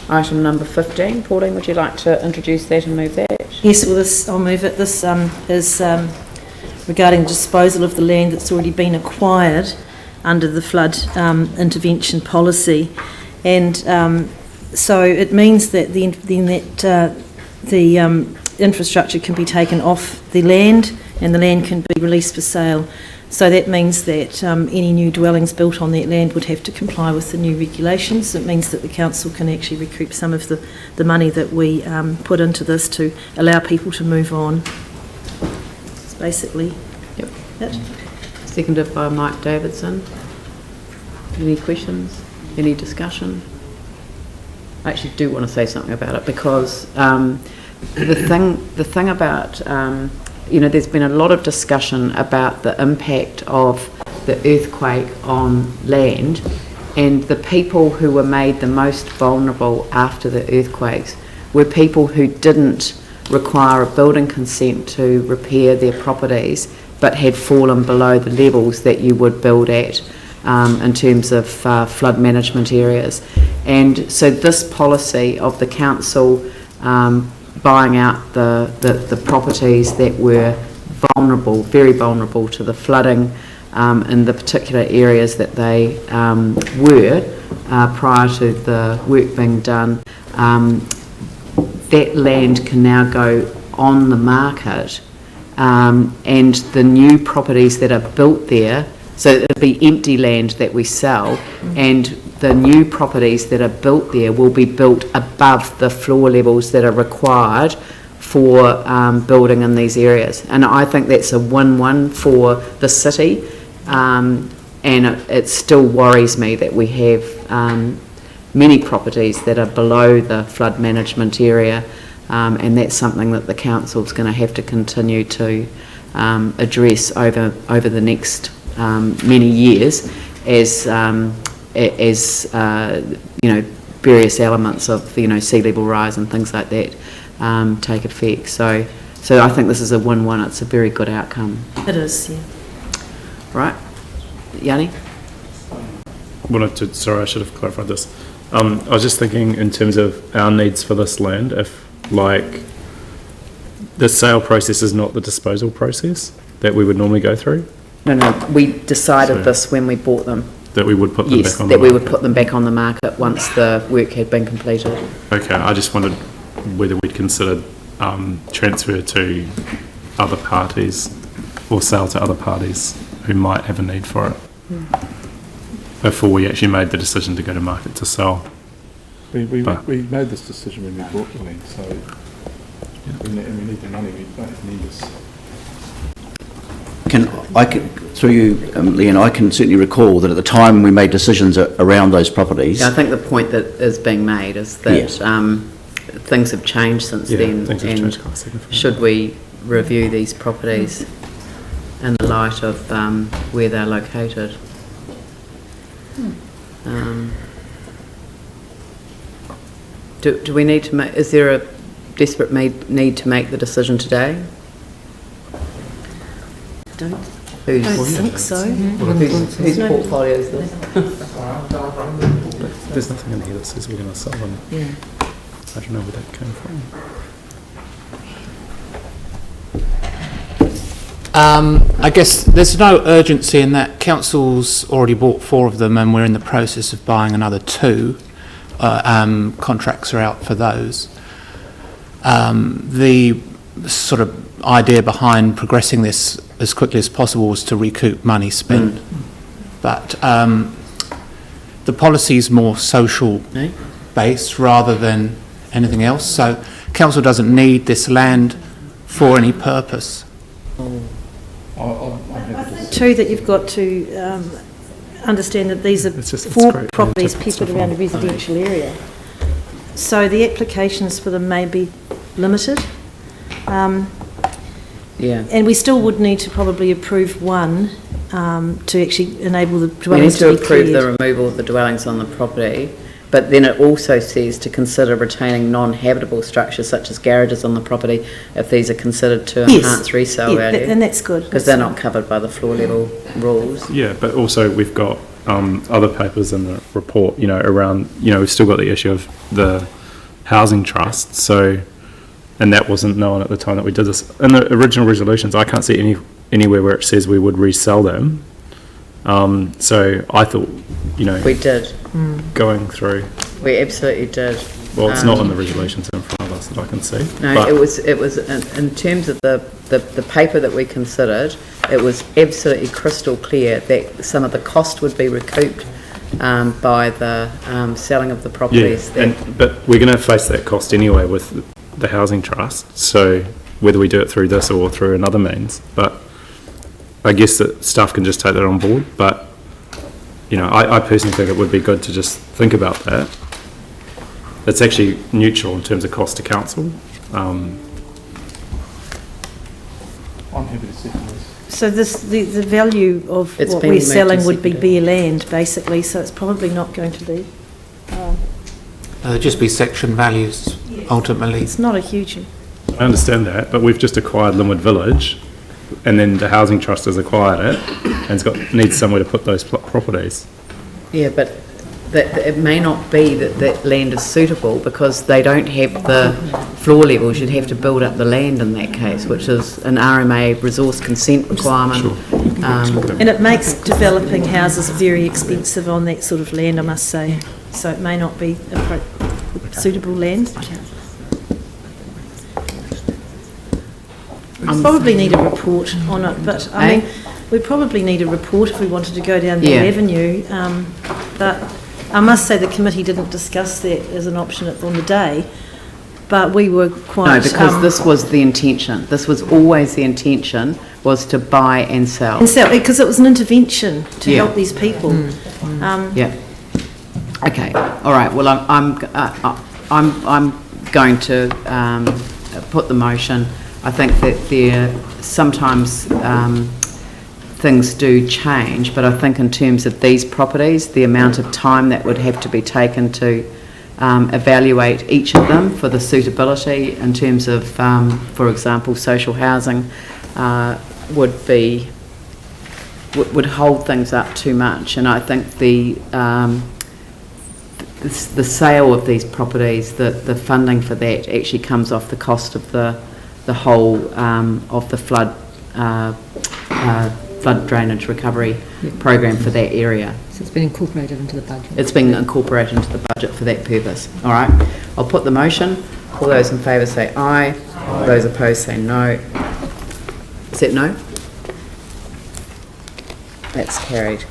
item number 15. Pauline, would you like to introduce that and move that? Yes, well, I'll move it. This is regarding disposal of the land that's already been acquired under the flood intervention policy, and so it means that the infrastructure can be taken off the land and the land can be released for sale. So that means that any new dwellings built on that land would have to comply with the new regulations. It means that the council can actually recoup some of the money that we put into this to allow people to move on. It's basically it. Seconded by Mike Davidson. Any questions? Any discussion? I actually do want to say something about it, because the thing about there's been a lot of discussion about the impact of the earthquake on land, and the people who were made the most vulnerable after the earthquakes were people who didn't require a building consent to repair their properties but had fallen below the levels that you would build at in terms of flood management areas. And so this policy of the council buying out the properties that were vulnerable, very vulnerable to the flooding in the particular areas that they were prior to the work being done, that land can now go on the market, and the new properties that are built there, so it'll be empty land that we sell, and the new properties that are built there will be built above the floor levels that are required for building in these areas. And I think that's a win-win for the city, and it still worries me that we have many properties that are below the flood management area, and that's something that the council's going to have to continue to address over the next many years as various elements of sea level rise and things like that take effect. So I think this is a win-win. It's a very good outcome. It is, yeah. Right, Yanni? Sorry, I should have clarified this. I was just thinking in terms of our needs for this land, if the sale process is not the disposal process that we would normally go through. No, we decided this when we bought them. That we would put them back on the market? Yes, that we would put them back on the market once the work had been completed. Okay, I just wondered whether we'd considered transfer to other parties or sale to other parties who might have a need for it before we actually made the decision to go to market to sell. We made this decision when we bought the land, so we need the money. We don't need this. Through you, Leanne, I can certainly recall that at the time we made decisions around those properties. Yeah, I think the point that is being made is that things have changed since then, things have changed quite significantly. Should we review these properties in the light of where they're located? Do we need to make? Is there a desperate need to make the decision today? I don't think so. Whose portfolio is this? There's nothing in here that says we're going to sell them. Yeah. I don't know where that came from. I guess there's no urgency in that. Council's already bought 4 of them and we're in the process of buying another 2. Contracts are out for those. The sort of idea behind progressing this as quickly as possible was to recoup money spent. But the policy is more social based rather than anything else. So council doesn't need this land for any purpose. I think too that you've got to understand that these are 4 properties peppered around a residential area. So the applications for them may be limited. And we still would need to probably approve one to actually enable the dwellings to be cleared. We need to approve the removal of the dwellings on the property, but then it also says to consider retaining non-habitable structures such as garages on the property if these are considered to enhance resale value. And that's good. Because they're not covered by the floor level rules. Yeah, but also we've got other papers in the report, around, we've still got the issue of the housing trust. So, and that wasn't known at the time that we did this. In the original resolutions, I can't see anywhere where it says we would resell them. So I thought, you know, We did. going through. We absolutely did. Well, it's not in the resolutions in front of us that I can see. No, but it was in terms of the paper that we considered, it was absolutely crystal clear that some of the cost would be recouped by the selling of the properties. yeah, but we're going to face that cost anyway with the housing trust. So whether we do it through this or through another means, but I guess that staff can just take that on board. But you know, I personally think it would be good to just think about that. It's actually neutral in terms of cost to council. I'm happy to second this. So the value of It's what been we're moved selling and would be seconded. bare land, basically, so it's probably not going to be, Just be section values, ultimately. it's not a huge, I understand that, but we've just acquired Linwood Village, and then the housing trust has acquired it, and needs somewhere to put those properties. Yeah, but it may not be that land is suitable because they don't have the floor levels. You'd have to build up the land in that case, which is an RMA resource consent requirement. Sure. and it makes developing houses very expensive on that sort of land, I must say, so it may not be suitable land. We probably need a report on it, but I mean, we probably need a report if we wanted to go down that avenue. But I must say the committee didn't discuss that as an option on the day, but we were quite... No, because this was the intention. This was always the intention, was to buy and sell. And so, because it was an intervention to help these people. Yeah. Okay. All right. Well, I'm going to put the motion. I think that there sometimes things do change, but I think in terms of these properties, the amount of time that would have to be taken to evaluate each of them for the suitability in terms of, for example, social housing, would hold things up too much. And I think the sale of these properties, the funding for that actually comes off the cost of the whole of the flood drainage recovery program for that area. So it's been incorporated into the budget. It's been incorporated into the budget for that purpose. All right, I'll put the motion. All those in favour say aye. Those opposed say no. Is that no? That's carried.